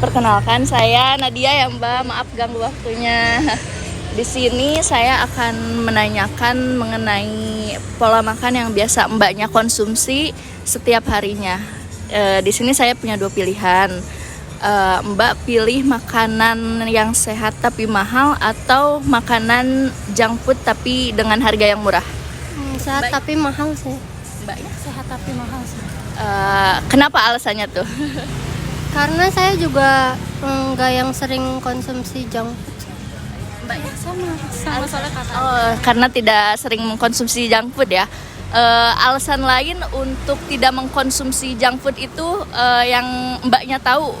Perkenalkan, saya Nadia ya Mbak, maaf ganggu waktunya. Di sini saya akan menanyakan mengenai pola makan yang biasa Mbaknya konsumsi setiap harinya. Di sini saya punya dua pilihan. Mbak pilih makanan yang sehat tapi mahal atau makanan junk food tapi dengan harga yang murah? Sehat tapi mahal sih. Mbaknya? Sehat tapi mahal sih. Kenapa alasannya tuh? Karena saya juga nggak yang sering konsumsi junk food. Mbaknya? Sama soalnya kakak. Oh, karena tidak sering mengkonsumsi junk food ya. Alasan lain untuk tidak mengkonsumsi junk food itu yang Mbaknya tahu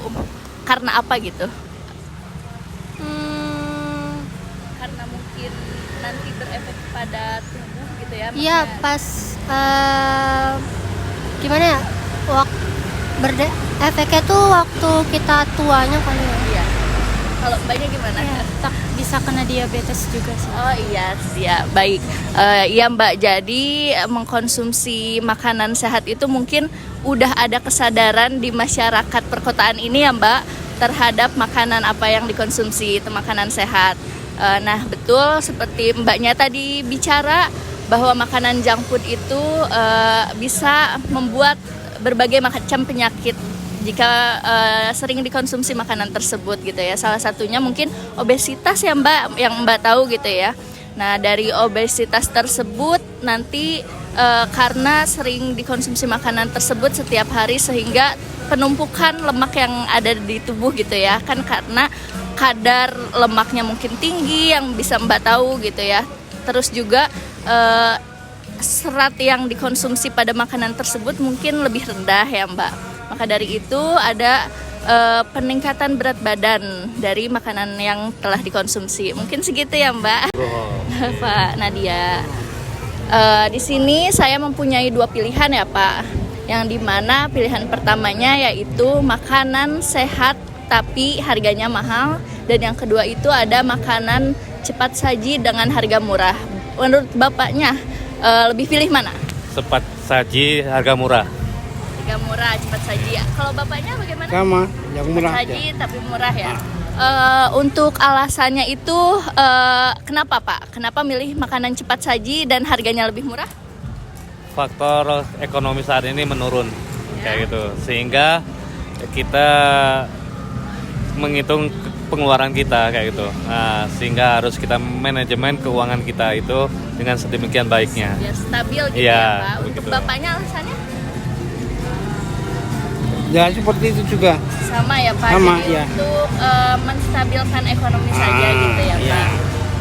karena apa gitu? Karena mungkin nanti berefek pada tubuh gitu ya? Iya, pas gimana ya? Efeknya tuh waktu kita tuanya kali ya. Iya. Kalau Mbaknya gimana? Ya, bisa kena diabetes juga sih. Oh iya, siap. Baik. Iya Mbak, jadi mengkonsumsi makanan sehat itu mungkin udah ada kesadaran di masyarakat perkotaan ini ya Mbak terhadap makanan apa yang dikonsumsi itu makanan sehat. Nah betul seperti Mbaknya tadi bicara bahwa makanan junk food itu bisa membuat berbagai macam penyakit jika sering dikonsumsi makanan tersebut gitu ya. Salah satunya mungkin obesitas ya Mbak, yang Mbak tahu gitu ya. Nah dari obesitas tersebut nanti karena sering dikonsumsi makanan tersebut setiap hari sehingga penumpukan lemak yang ada di tubuh gitu ya. Kan karena kadar lemaknya mungkin tinggi yang bisa Mbak tahu gitu ya. Terus juga serat yang dikonsumsi pada makanan tersebut mungkin lebih rendah ya Mbak. Maka dari itu ada peningkatan berat badan dari makanan yang telah dikonsumsi. Mungkin segitu ya Mbak. Pak Nadia. Di sini saya mempunyai dua pilihan ya Pak. Yang dimana pilihan pertamanya yaitu makanan sehat tapi harganya mahal. Dan yang kedua itu ada makanan cepat saji dengan harga murah. Menurut Bapaknya lebih pilih mana? Cepat saji harga murah. Harga murah, cepat saji. Kalau Bapaknya bagaimana? Sama, yang murah cepat saji aja. tapi murah ya. Untuk alasannya itu kenapa Pak? Kenapa milih makanan cepat saji dan harganya lebih murah? Faktor ekonomi saat ini menurun kayak gitu, sehingga kita menghitung pengeluaran kita kayak gitu. Nah, sehingga harus kita manajemen keuangan kita itu dengan sedemikian baiknya. Biar stabil gitu Iya, ya Pak. Untuk begitu. Bapaknya alasannya? Ya seperti itu juga. Sama ya Pak. Sama, Jadi ya. untuk menstabilkan ekonomi saja gitu ya iya. Pak.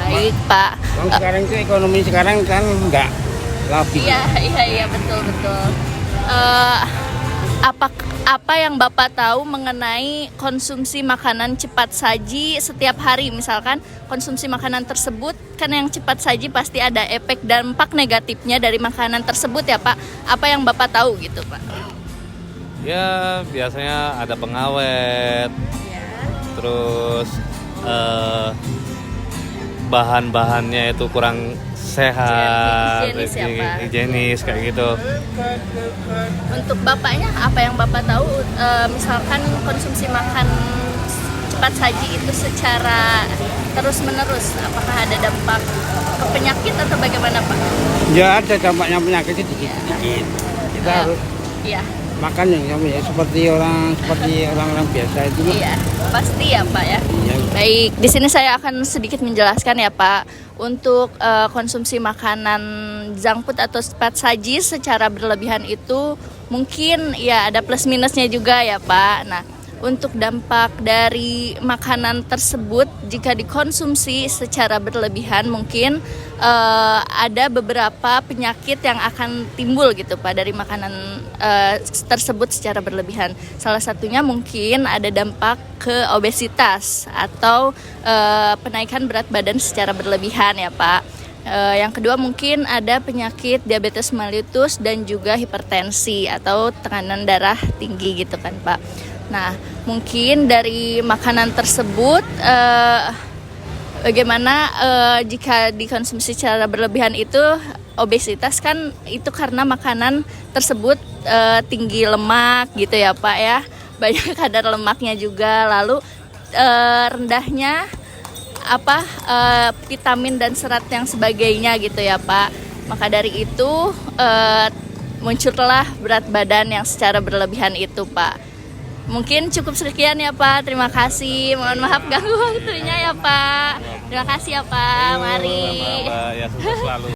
Baik Pak. Bang, sekarang itu ekonomi sekarang kan enggak labil. Iya betul. Apa yang Bapak tahu mengenai konsumsi makanan cepat saji setiap hari? Misalkan konsumsi makanan tersebut kan yang cepat saji pasti ada efek dampak negatifnya dari makanan tersebut ya Pak. Apa yang Bapak tahu gitu Pak? Ya biasanya ada pengawet, Ya. terus bahan-bahannya itu kurang sehat, Higienis ya, Pak? higienis kayak gitu. Untuk Bapaknya apa yang Bapak tahu misalkan konsumsi makan cepat saji itu secara terus-menerus apakah ada dampak ke penyakit atau bagaimana Pak? Ya ada dampaknya penyakit sedikit-sedikit. Kita harus Iya. makan yang sama ya seperti orang-orang biasa itu. Iya, pasti ya Pak ya. Iya. Baik, di sini saya akan sedikit menjelaskan ya Pak. Untuk konsumsi makanan junk food atau cepat saji secara berlebihan itu mungkin ya ada plus minusnya juga ya Pak. Nah, untuk dampak dari makanan tersebut jika dikonsumsi secara berlebihan mungkin ada beberapa penyakit yang akan timbul gitu Pak dari makanan tersebut secara berlebihan. Salah satunya mungkin ada dampak ke obesitas atau penaikan berat badan secara berlebihan ya Pak. Yang kedua mungkin ada penyakit diabetes mellitus dan juga hipertensi atau tekanan darah tinggi gitu kan Pak. Nah mungkin dari makanan tersebut bagaimana jika dikonsumsi secara berlebihan itu obesitas kan itu karena makanan tersebut tinggi lemak gitu ya Pak ya. banyak kadar lemaknya juga, lalu rendahnya vitamin dan serat yang sebagainya gitu ya Pak. Maka dari itu muncullah berat badan yang secara berlebihan itu Pak. Mungkin cukup sekian ya Pak, terima kasih. Mohon maaf ganggu waktunya ya Pak. Terima kasih ya Pak, mari. Ya, sukses selalu.